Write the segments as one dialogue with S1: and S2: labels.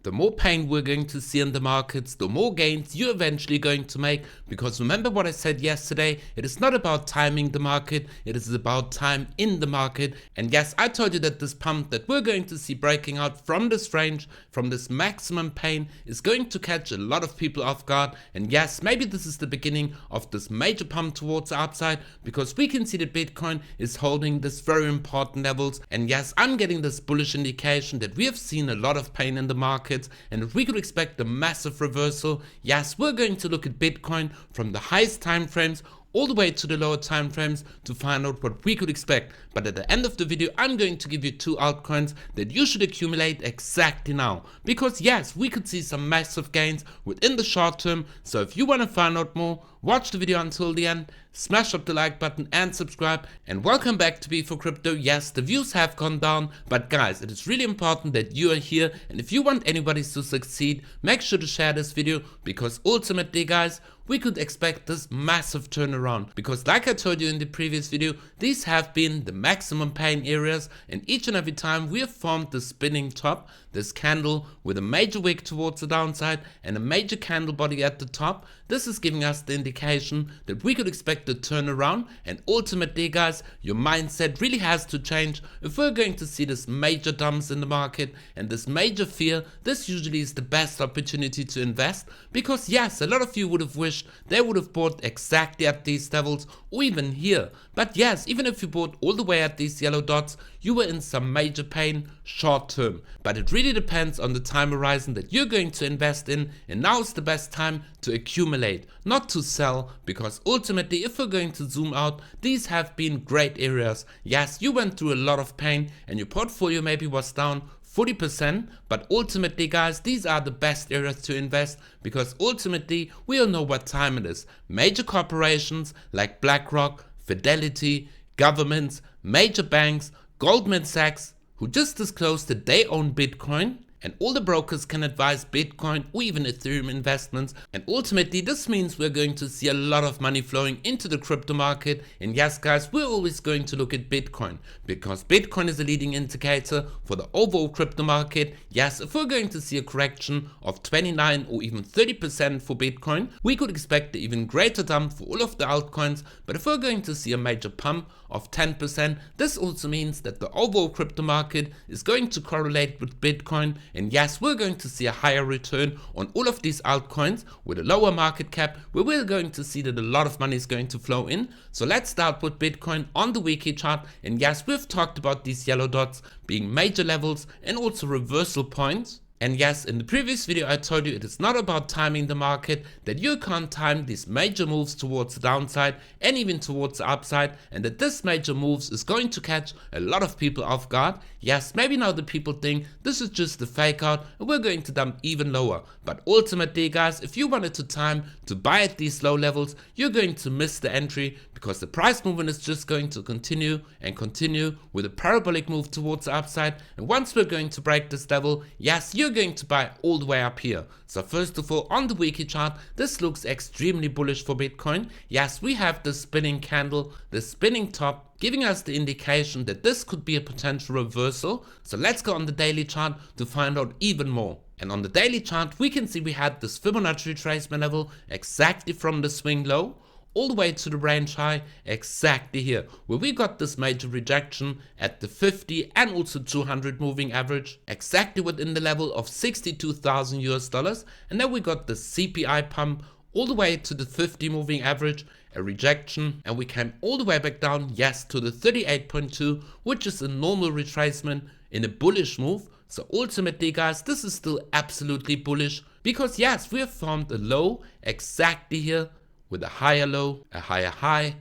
S1: the more pain we're going to see in the markets, the more gains you're eventually going to make. Because remember what I said yesterday, it is not about timing the market, it is about time in the market. And yes, I told you that this pump that we're going to see breaking out from this range, from this maximum pain, is going to catch a lot of people off guard. And yes, maybe this is the beginning of this major pump towards the upside, because we can see that Bitcoin is holding this very important levels. And yes, I'm getting this bullish indication that we have seen a lot of pain in the market, and if we could expect a massive reversal, yes, we're going to look at Bitcoin from the highest time frames all the way to the lower time frames to find out what we could expect. But at the end of the video, I'm going to give you 2 altcoins that you should accumulate exactly now, because yes, we could see some massive gains within the short term. So if you want to find out more, watch the video until the end, smash up the like button and subscribe, and welcome back to B4Crypto. Yes, the views have gone down, but guys, it is really important that you are here, and if you want anybody to succeed, make sure to share this video, because ultimately guys, we could expect this massive turnaround, because like I told you in the previous video, these have been the maximum pain areas, and each and every time we have formed the spinning top, this candle with a major wick towards the downside and a major candle body at the top. This is giving us the indication that we could expect a turnaround, and ultimately guys, your mindset really has to change. If we're going to see this major dumps in the market and this major fear, this usually is the best opportunity to invest, because yes, a lot of you would have wished they would have bought exactly at these levels or even here. But yes, even if you bought all the way at these yellow dots, you were in some major pain short term. But it really depends on the time horizon that you're going to invest in, and now is the best time to accumulate, not to sell, because ultimately if we're going to zoom out, these have been great areas. Yes, you went through a lot of pain and your portfolio maybe was down 40%, but ultimately guys, these are the best areas to invest, because ultimately we all know what time it is. Major corporations like BlackRock, Fidelity, governments, major banks, Goldman Sachs, who just disclosed that they own Bitcoin, and all the brokers can advise Bitcoin or even Ethereum investments. And ultimately this means we're going to see a lot of money flowing into the crypto market. And yes guys, we're always going to look at Bitcoin, because Bitcoin is a leading indicator for the overall crypto market. Yes, if we're going to see a correction of 29 or even 30% for Bitcoin, we could expect an even greater dump for all of the altcoins. But if we're going to see a major pump of 10%, this also means that the overall crypto market is going to correlate with Bitcoin. And yes, we're going to see a higher return on all of these altcoins with a lower market cap, where we're going to see that a lot of money is going to flow in. So let's start with Bitcoin on the weekly chart. And yes, we've talked about these yellow dots being major levels and also reversal points. And yes, in the previous video I told you it is not about timing the market, that you can't time these major moves towards the downside and even towards the upside, and that this major moves is going to catch a lot of people off guard. Yes, maybe now the people think this is just a fake out and we're going to dump even lower. But ultimately guys, if you wanted to time to buy at these low levels, you're going to miss the entry, because the price movement is just going to continue and continue with a parabolic move towards the upside. And once we're going to break this level, yes, you're going to buy all the way up here. So first of all, on the weekly chart, this looks extremely bullish for Bitcoin. Yes, we have the spinning candle, the spinning top, giving us the indication that this could be a potential reversal. So let's go on the daily chart to find out even more. And on the daily chart, we can see we had this Fibonacci retracement level exactly from the swing low all the way to the range high exactly here, where we got this major rejection at the 50 and also 200 moving average, exactly within the level of 62,000 US dollars. And then we got the CPI pump all the way to the 50 moving average, a rejection, and we came all the way back down, yes, to the 38.2, which is a normal retracement in a bullish move. So ultimately guys, this is still absolutely bullish, because yes, we have formed a low exactly here with a higher low, a higher high,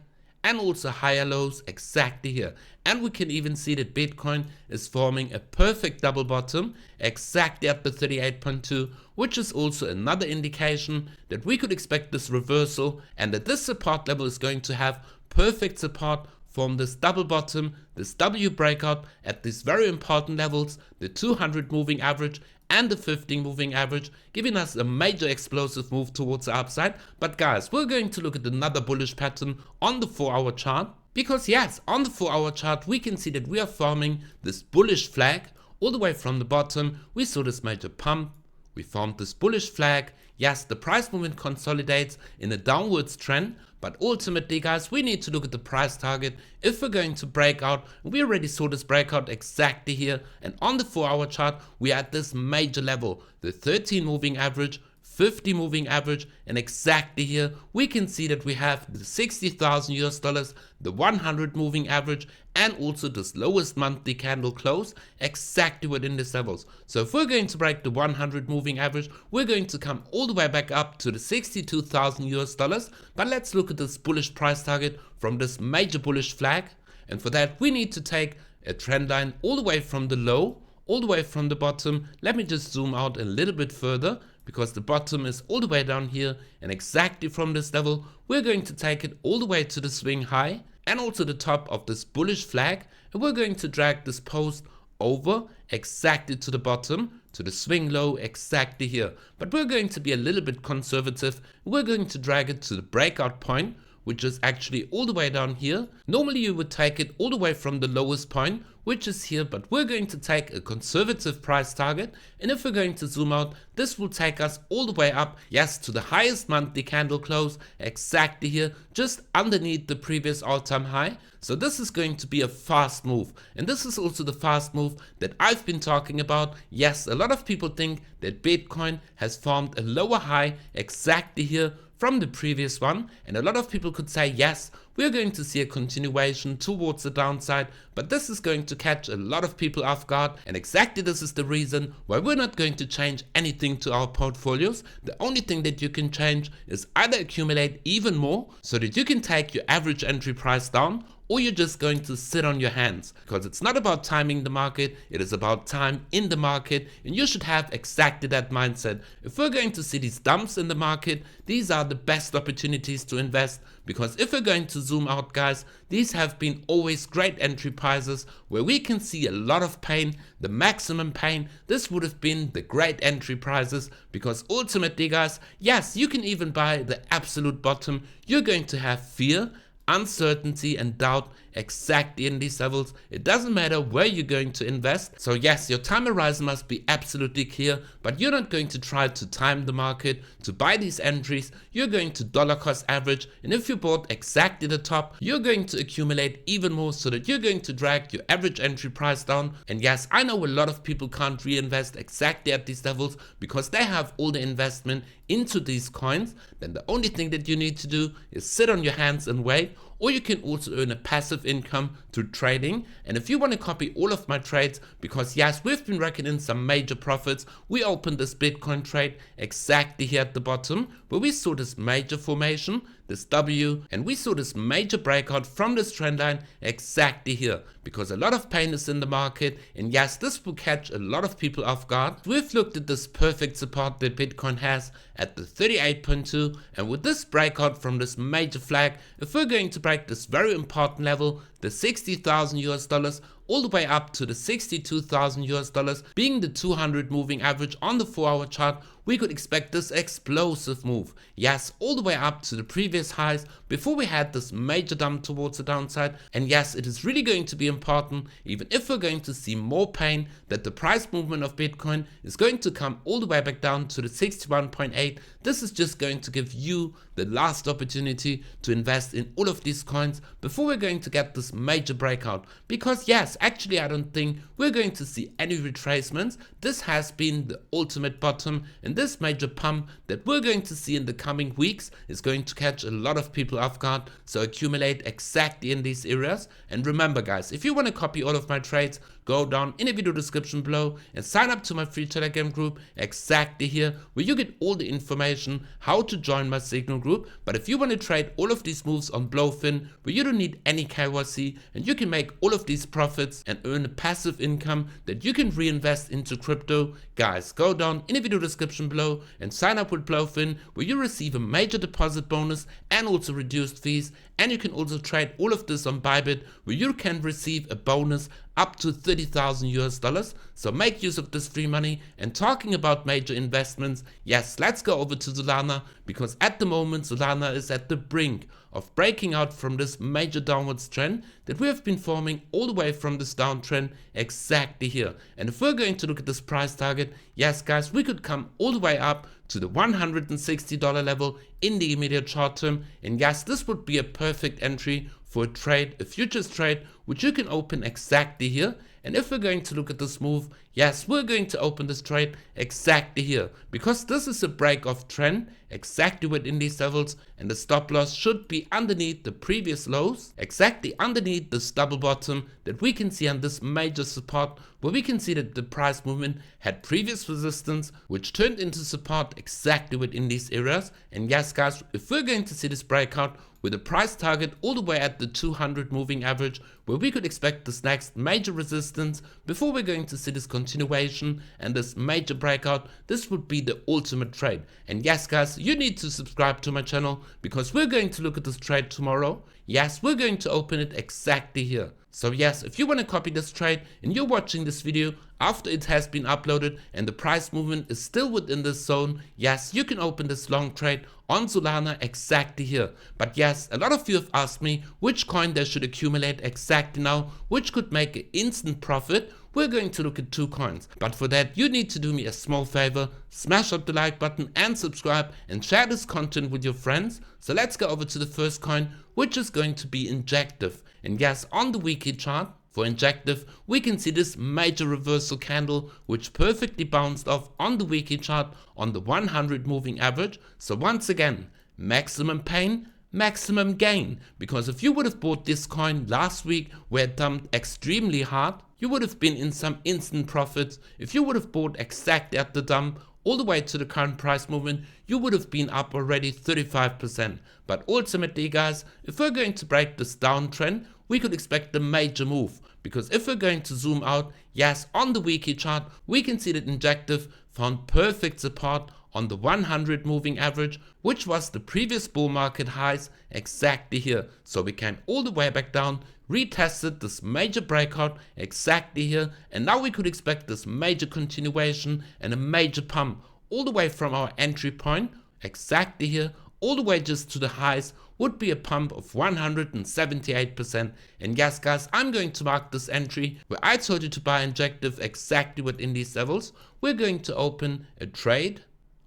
S1: and also higher lows exactly here. And we can even see that Bitcoin is forming a perfect double bottom exactly at the 38.2, which is also another indication that we could expect this reversal, and that this support level is going to have perfect support from this double bottom, this W breakout at these very important levels, the 200 moving average and the 15 moving average, giving us a major explosive move towards the upside. But guys, we're going to look at another bullish pattern on the 4-hour chart, because yes, on the 4-hour chart we can see that we are forming this bullish flag all the way from the bottom. We saw this major pump, we formed this bullish flag. Yes, the price movement consolidates in a downwards trend, but ultimately guys, we need to look at the price target if we're going to break out. We already saw this breakout exactly here, and on the 4-hour chart we are at this major level, the 13 moving average, 50 moving average, and exactly here we can see that we have the 60,000 US dollars, the 100 moving average, and also this lowest monthly candle close exactly within these levels. So if we're going to break the 100 moving average, we're going to come all the way back up to the 62,000 US dollars. But let's look at this bullish price target from this major bullish flag, and for that we need to take a trend line all the way from the low, all the way from the bottom. Let me just zoom out a little bit further, because the bottom is all the way down here, and exactly from this level we're going to take it all the way to the swing high and also the top of this bullish flag, and we're going to drag this post over exactly to the bottom, to the swing low exactly here. But we're going to be a little bit conservative. We're going to drag it to the breakout point, which is actually all the way down here. Normally you would take it all the way from the lowest point, which is here, but we're going to take a conservative price target, and if we're going to zoom out, this will take us all the way up, yes, to the highest monthly candle close exactly here, just underneath the previous all-time high. So this is going to be a fast move, and this is also the fast move that I've been talking about. Yes, a lot of people think that Bitcoin has formed a lower high exactly here from the previous one, and a lot of people could say, yes, we're going to see a continuation towards the downside, but this is going to catch a lot of people off guard, and exactly this is the reason why we're not going to change anything to our portfolios. The only thing that you can change is either accumulate even more so that you can take your average entry price down, or you're just going to sit on your hands, because it's not about timing the market, it is about time in the market, and you should have exactly that mindset. If we're going to see these dumps in the market, these are the best opportunities to invest, because if we're going to zoom out guys, these have been always great entry prices where we can see a lot of pain, the maximum pain. This would have been the great entry prices, because ultimately guys, yes, you can even buy the absolute bottom. You're going to have fear, uncertainty and doubt exactly in these levels. It doesn't matter where you're going to invest. So yes, your time horizon must be absolutely clear, but you're not going to try to time the market to buy these entries. You're going to dollar cost average, and if you bought exactly the top, you're going to accumulate even more so that you're going to drag your average entry price down. And yes, I know a lot of people can't reinvest exactly at these levels because they have all the investment into these coins. Then the only thing that you need to do is sit on your hands and wait. Or you can also earn a passive income through trading. And if you want to copy all of my trades, because yes, we've been raking in some major profits. We opened this Bitcoin trade exactly here at the bottom where we saw this major formation, this W, and we saw this major breakout from this trend line exactly here, because a lot of pain is in the market, and yes, this will catch a lot of people off guard. We've looked at this perfect support that Bitcoin has at the 38.2, and with this breakout from this major flag, if we're going to break this very important level, the 60,000 US dollars, all the way up to the 62,000 US dollars, being the 200 moving average on the 4-hour chart, we could expect this explosive move. Yes, all the way up to the previous highs before we had this major dump towards the downside. And yes, it is really going to be important, even if we're going to see more pain, that the price movement of Bitcoin is going to come all the way back down to the 61.8. This is just going to give you the last opportunity to invest in all of these coins before we're going to get this major breakout. Because yes, actually I don't think we're going to see any retracements. This has been the ultimate bottom, and this major pump that we're going to see in the coming weeks is going to catch a lot of people off guard. So accumulate exactly in these areas. And remember guys, if you want to copy all of my trades, go down in the video description below and sign up to my free Telegram group exactly here, where you get all the information how to join my Signal group. But if you want to trade all of these moves on BloFin, where you don't need any KYC and you can make all of these profits and earn a passive income that you can reinvest into crypto, guys, go down in the video description below and sign up with BloFin, where you receive a major deposit bonus and also reduced fees. And you can also trade all of this on Bybit, where you can receive a bonus up to 30,000 US dollars. So make use of this free money. And talking about major investments, yes, let's go over to Solana, because at the moment Solana is at the brink of breaking out from this major downwards trend that we have been forming all the way from this downtrend exactly here. And if we're going to look at this price target, yes guys, we could come all the way up to the $160 level in the immediate short term. And yes, this would be a perfect entry for a trade, a futures trade, which you can open exactly here. And if we're going to look at this move, yes, we're going to open this trade exactly here, because this is a break of trend exactly within these levels, and the stop loss should be underneath the previous lows, exactly underneath this double bottom that we can see on this major support, where we can see that the price movement had previous resistance which turned into support exactly within these areas. And yes guys, if we're going to see this breakout with a price target all the way at the 200 moving average, where we could expect this next major resistance before we're going to see this continuation and this major breakout, this would be the ultimate trade. And yes guys, you need to subscribe to my channel, because we're going to look at this trade tomorrow. Yes, we're going to open it exactly here. So yes, if you want to copy this trade and you're watching this video after it has been uploaded and the price movement is still within this zone, yes, you can open this long trade on Solana exactly here. But yes, a lot of you have asked me which coin they should accumulate exactly now, which could make an instant profit. We're going to look at two coins, but for that you need to do me a small favor: smash up the like button and subscribe and share this content with your friends. So let's go over to the first coin, which is going to be Injective. And yes, on the weekly chart for Injective, we can see this major reversal candle which perfectly bounced off on the weekly chart on the 100 moving average. So once again, maximum pain, maximum gain, because if you would have bought this coin last week where it dumped extremely hard, you would have been in some instant profits. If you would have bought exactly at the dump all the way to the current price movement, you would have been up already 35%. But ultimately guys, if we're going to break this downtrend, we could expect a major move, because if we're going to zoom out, yes, on the weekly chart, we can see that Injective found perfect support on the 100 moving average, which was the previous bull market highs exactly here. So we came all the way back down, retested this major breakout exactly here, and now we could expect this major continuation and a major pump all the way from our entry point exactly here, all the way just to the highs, would be a pump of 178%. And yes guys, I'm going to mark this entry where I told you to buy Injective exactly within these levels. We're going to open a trade,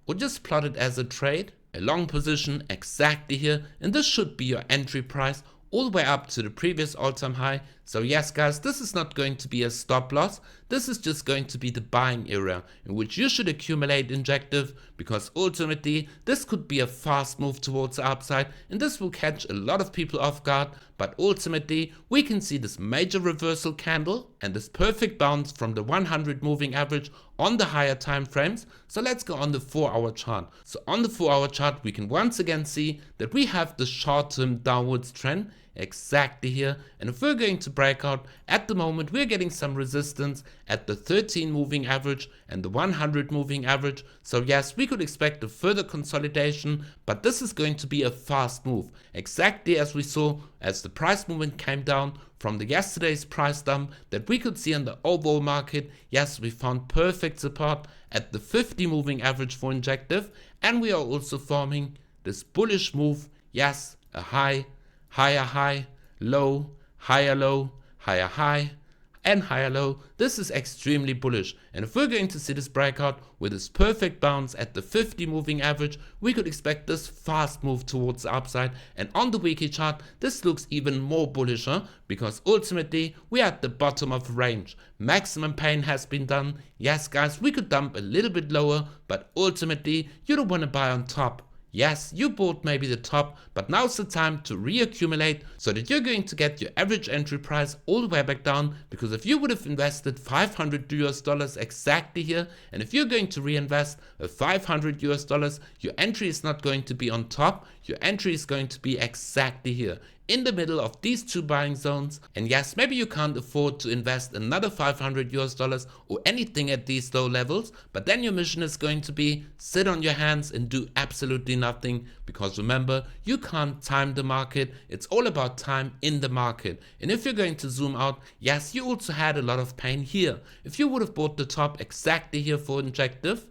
S1: or just plot it as a trade, a long position exactly here, and this should be your entry price all the way up to the previous all-time high. So yes guys, this is not going to be a stop loss, this is just going to be the buying area in which you should accumulate Injective, because ultimately this could be a fast move towards the upside and this will catch a lot of people off guard. But ultimately we can see this major reversal candle and this perfect bounce from the 100 moving average on the higher time frames. So let's go on the 4-hour chart. So on the 4-hour chart, we can once again see that we have the short-term downwards trend exactly here. And if we're going to break out, at the moment we're getting some resistance at the 13 moving average and the 100 moving average. So yes, we could expect a further consolidation, but this is going to be a fast move, exactly as we saw as the price movement came down from the yesterday's price dump that we could see in the overall market. Yes, we found perfect support at the 50 moving average for Injective, and we are also forming this bullish move. Yes, a high, higher high, low, higher low, higher high, and higher low. This is extremely bullish, and if we're going to see this breakout with this perfect bounce at the 50 moving average, we could expect this fast move towards the upside. And on the weekly chart, this looks even more bullish, because ultimately we are at the bottom of range. Maximum pain has been done. Yes guys, we could dump a little bit lower, but ultimately you don't want to buy on top. Yes, you bought maybe the top, but now's the time to reaccumulate so that you're going to get your average entry price all the way back down. Because if you would have invested $500 US exactly here, and if you're going to reinvest $500 US, your entry is not going to be on top, your entry is going to be exactly here in the middle of these two buying zones. And yes, maybe you can't afford to invest another $500 or anything at these low levels, but then your mission is going to be sit on your hands and do absolutely nothing, because remember, you can't time the market. It's all about time in the market. And if you're going to zoom out, yes, you also had a lot of pain here. If you would have bought the top exactly here for injective,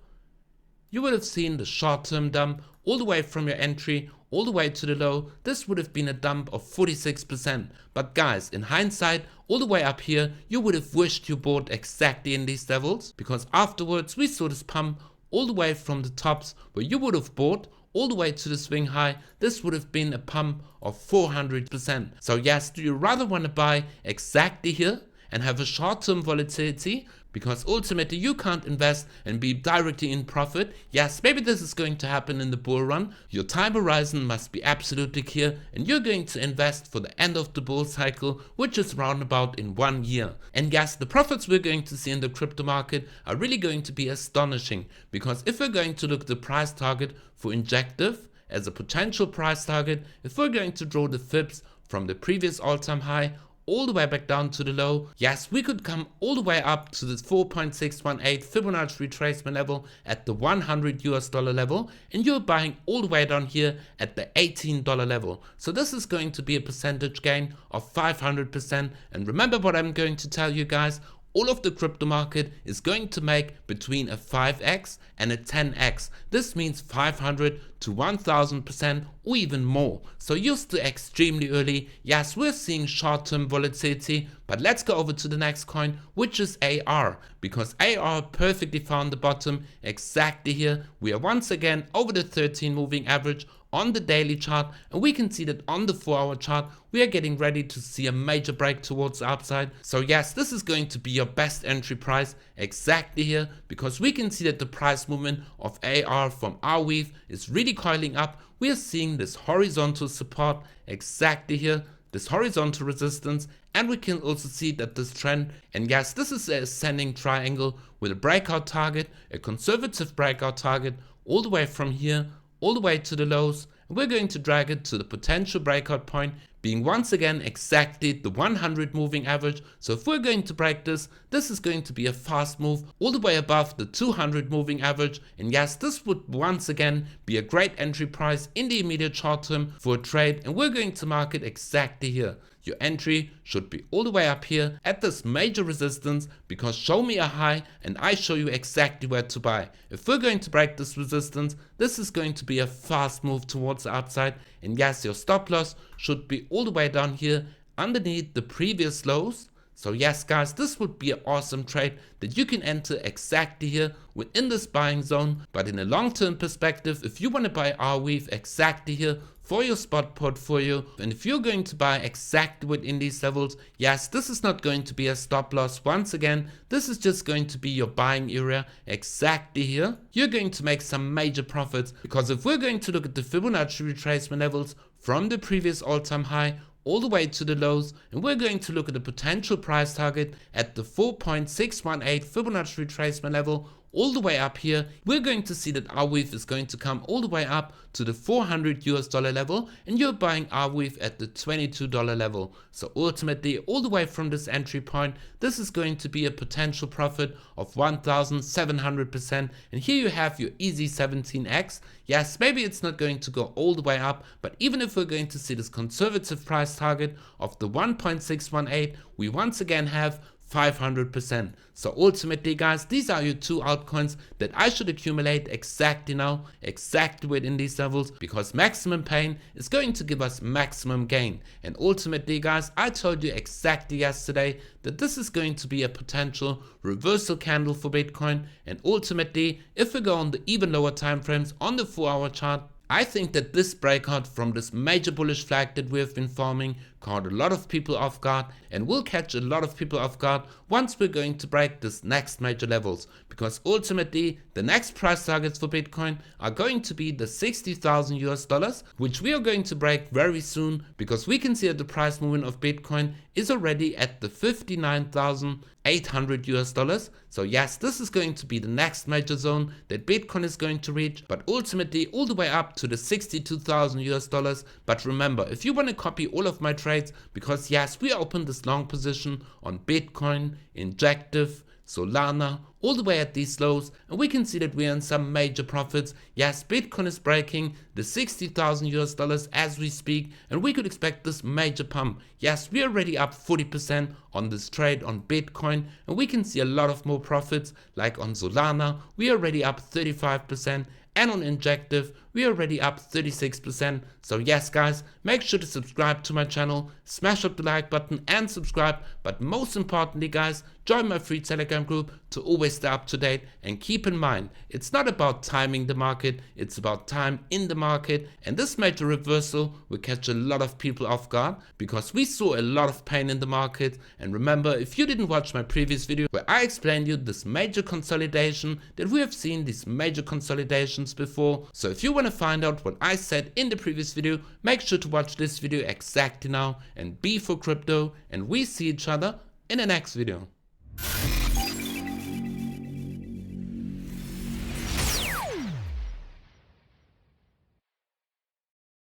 S1: you would have seen the short-term dump all the way from your entry all the way to the low. This would have been a dump of 46%. But guys, in hindsight, all the way up here, you would have wished you bought exactly in these levels, because afterwards we saw this pump all the way from the tops where you would have bought all the way to the swing high. This would have been a pump of 400%. So yes, do you rather want to buy exactly here and have a short-term volatility, because ultimately you can't invest and be directly in profit? Yes, maybe this is going to happen in the bull run. Your time horizon must be absolutely clear, and you're going to invest for the end of the bull cycle, which is round about in 1 year. And yes, the profits we're going to see in the crypto market are really going to be astonishing, because if we're going to look at the price target for injective as a potential price target, if we're going to draw the fibs from the previous all-time high all the way back down to the low, yes, we could come all the way up to the 4.618 Fibonacci retracement level at the $100 level, and you're buying all the way down here at the $18 level. So this is going to be a percentage gain of 500%. And remember what I'm going to tell you guys, all of the crypto market is going to make between a 5x and a 10x. This means 500 to 1000% or even more. So you're still extremely early. Yes, we're seeing short-term volatility, but let's go over to the next coin, which is AR, because AR perfectly found the bottom exactly here. We are once again over the 13 moving average on the daily chart, and we can see that on the 4-hour chart we are getting ready to see a major break towards the upside. So yes, this is going to be your best entry price exactly here, because we can see that the price movement of AR from our weave is really coiling up. We are seeing this horizontal support exactly here, this horizontal resistance, and we can also see that this trend, and yes, this is a ascending triangle with a breakout target, a conservative breakout target all the way from here all the way to the lows, and we're going to drag it to the potential breakout point being once again exactly the 100 moving average. So if we're going to break this, this is going to be a fast move all the way above the 200 moving average, and yes, this would once again be a great entry price in the immediate short term for a trade, and we're going to mark it exactly here. Your entry should be all the way up here at this major resistance, because show me a high and I show you exactly where to buy. If we're going to break this resistance, this is going to be a fast move towards the upside, and yes, your stop loss should be all the way down here underneath the previous lows. So yes guys, this would be an awesome trade that you can enter exactly here within this buying zone. But in a long-term perspective, if you want to buy our weave exactly here for your spot portfolio, and if you're going to buy exactly within these levels, yes, this is not going to be a stop loss. Once again, this is just going to be your buying area exactly here. You're going to make some major profits, because if we're going to look at the Fibonacci retracement levels from the previous all-time high all the way to the lows, and we're going to look at the potential price target at the 4.618 Fibonacci retracement level all the way up here, we're going to see that our weave is going to come all the way up to the $400 level, and you're buying our weave at the $22 level. So ultimately, all the way from this entry point, this is going to be a potential profit of 1700%. And here you have your easy 17x. Yes, maybe it's not going to go all the way up, but even if we're going to see this conservative price target of the 1.618, we once again have 500%. So ultimately guys, these are your two altcoins that I should accumulate exactly now, exactly within these levels, because maximum pain is going to give us maximum gain. And ultimately guys, I told you exactly yesterday that this is going to be a potential reversal candle for Bitcoin, and ultimately if we go on the even lower time frames on the 4-hour chart, I think that this breakout from this major bullish flag that we have been forming caught a lot of people off guard and will catch a lot of people off guard once we're going to break this next major levels, because ultimately the next price targets for Bitcoin are going to be the 60,000 US dollars, which we are going to break very soon, because we can see that the price movement of Bitcoin is already at the 59,800 US dollars. So yes, this is going to be the next major zone that Bitcoin is going to reach, but ultimately all the way up to the 62,000 US dollars. But remember, if you want to copy all of my trades, because yes, we opened this long position on Bitcoin, Injective, Solana, all the way at these lows, and we can see that we earn some major profits. Yes, Bitcoin is breaking the 60,000 US dollars as we speak, and we could expect this major pump. Yes, we're already up 40% on this trade on Bitcoin, and we can see a lot of more profits, like on Solana, we're already up 35%, and on Injective, we're already up 36%. So yes guys, make sure to subscribe to my channel, smash up the like button and subscribe, but most importantly guys, join my free Telegram group to always stay up to date. And keep in mind, it's not about timing the market, it's about time in the market, and this major reversal will catch a lot of people off guard, because we saw a lot of pain in the market. And remember, if you didn't watch my previous video where I explained you this major consolidation, that we have seen these major consolidations before, so if you want to find out what I said in the previous video, make sure to watch this video exactly now, and be for crypto, and we see each other in the next video.